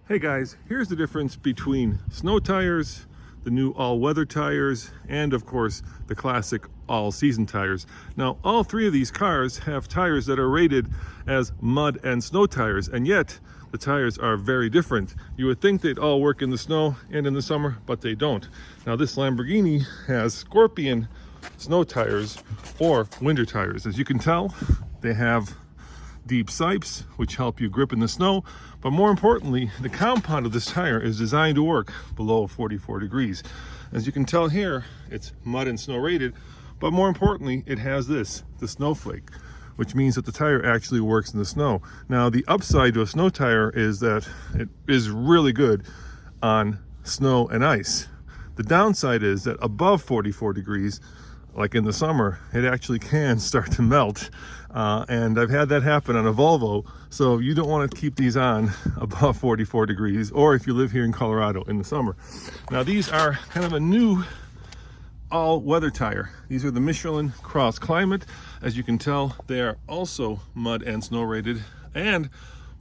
Hey guys, here's the difference between snow tires, the new all-weather tires, and of course the classic all-season tires. Now all three of these cars have tires that are rated as mud and snow tires, and yet the tires are very different. You would think they'd all work in the snow and in the summer, but they don't. Now this Lamborghini has Scorpion snow tires or winter tires. As you can tell, they have deep sipes which help you grip in the snow, but more importantly, the compound of this tire is designed to work below 44 degrees. As you can tell here, it's mud and snow rated, but more importantly, it has the snowflake, which means that the tire actually works in the snow. Now the upside to a snow tire is that it is really good on snow and ice. The downside is that above 44 degrees, like in the summer, it actually can start to melt. And I've had that happen on a Volvo. So you don't want to keep these on above 44 degrees, or if you live here in Colorado in the summer. Now these are kind of a new all-weather tire. These are the Michelin Cross Climate. As you can tell, they are also mud and snow rated. And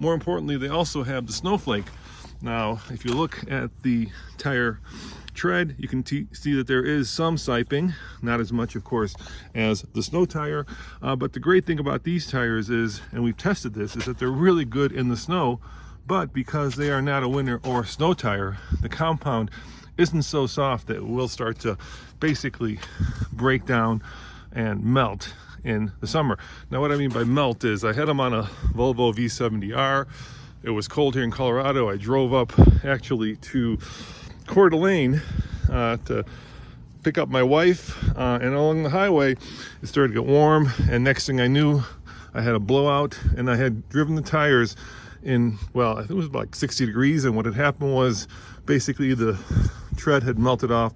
more importantly, they also have the snowflake. Now, if you look at the tire tread, you can see that there is some siping, not as much of course as the snow tire, but the great thing about these tires is, and we've tested this, is that they're really good in the snow, but because they are not a winter or snow tire, the compound isn't so soft that it will start to basically break down and melt in the summer. Now what I mean by melt is I had them on a Volvo V70R. It was cold here in Colorado. I drove up actually to Coeur d'Alene to pick up my wife, and along the highway it started to get warm, and next thing I knew I had a blowout, and I had driven the tires in, well, I think it was like 60 degrees, and what had happened was basically the tread had melted off,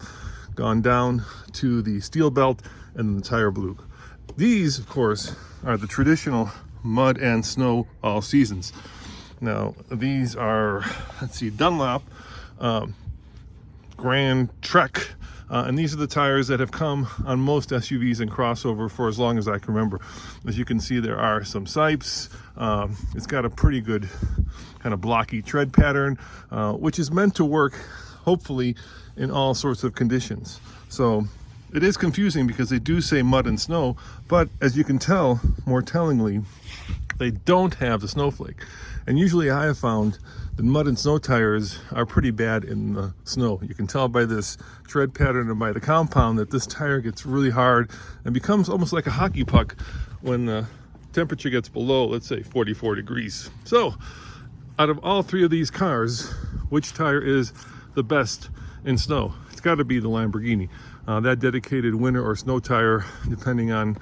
gone down to the steel belt, and the tire blew. These of course are the traditional mud and snow all seasons. Now these are, let's see, Dunlop Grand Trek, and these are the tires that have come on most SUVs and crossover for as long as I can remember. As you can see, there are some sipes. It's got a pretty good kind of blocky tread pattern, which is meant to work hopefully in all sorts of conditions. So it is confusing because they do say mud and snow, but as you can tell, more tellingly, they don't have the snowflake. And usually I have found that mud and snow tires are pretty bad in the snow. You can tell by this tread pattern and by the compound that this tire gets really hard and becomes almost like a hockey puck when the temperature gets below, let's say, 44 degrees. So out of all three of these cars, which tire is the best in snow? It's got to be the Lamborghini. That dedicated winter or snow tire, depending on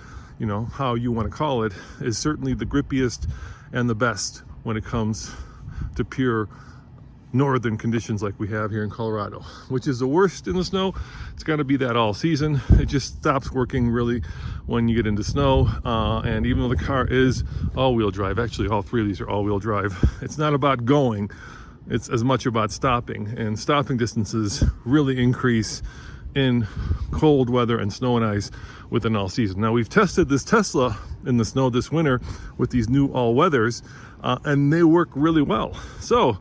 how you want to call it, is certainly the grippiest and the best when it comes to pure northern conditions like we have here in Colorado. Which is the worst in the snow? It's got to be that all season. It just stops working really when you get into snow, and even though the car is all-wheel drive, actually all three of these are all-wheel drive, it's not about going, it's as much about stopping, and stopping distances really increase in cold weather and snow and ice with an all season. Now we've tested this Tesla in the snow this winter with these new all weathers, and they work really well. So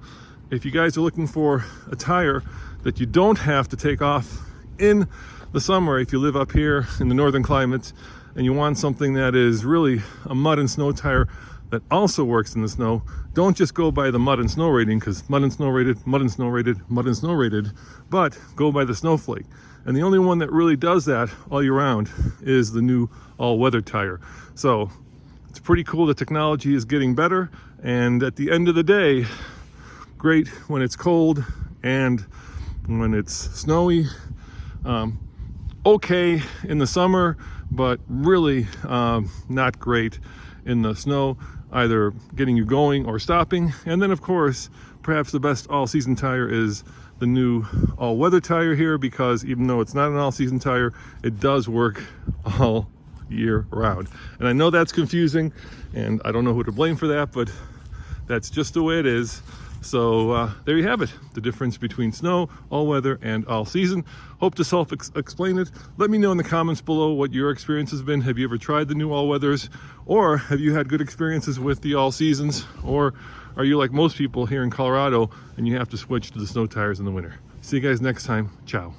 if you guys are looking for a tire that you don't have to take off in the summer, if you live up here in the northern climates and you want something that is really a mud and snow tire that also works in the snow, don't just go by the mud and snow rating, because mud and snow rated, mud and snow rated, mud and snow rated, but go by the snowflake. And the only one that really does that all year round is the new all-weather tire. So it's pretty cool. The technology is getting better, and at the end of the day, great when it's cold and when it's snowy. Okay in the summer, but really not great in the snow, either getting you going or stopping. And then of course, perhaps the best all-season tire is the new all-weather tire here, because even though it's not an all-season tire, it does work all year round. And I know that's confusing, and I don't know who to blame for that, but that's just the way it is. So there you have it, the difference between snow, all-weather, and all-season. Hope to self-explain it. Let me know in the comments below what your experience has been. Have you ever tried the new all-weathers, or have you had good experiences with the all-seasons, or are you like most people here in Colorado and you have to switch to the snow tires in the winter? See you guys next time. Ciao.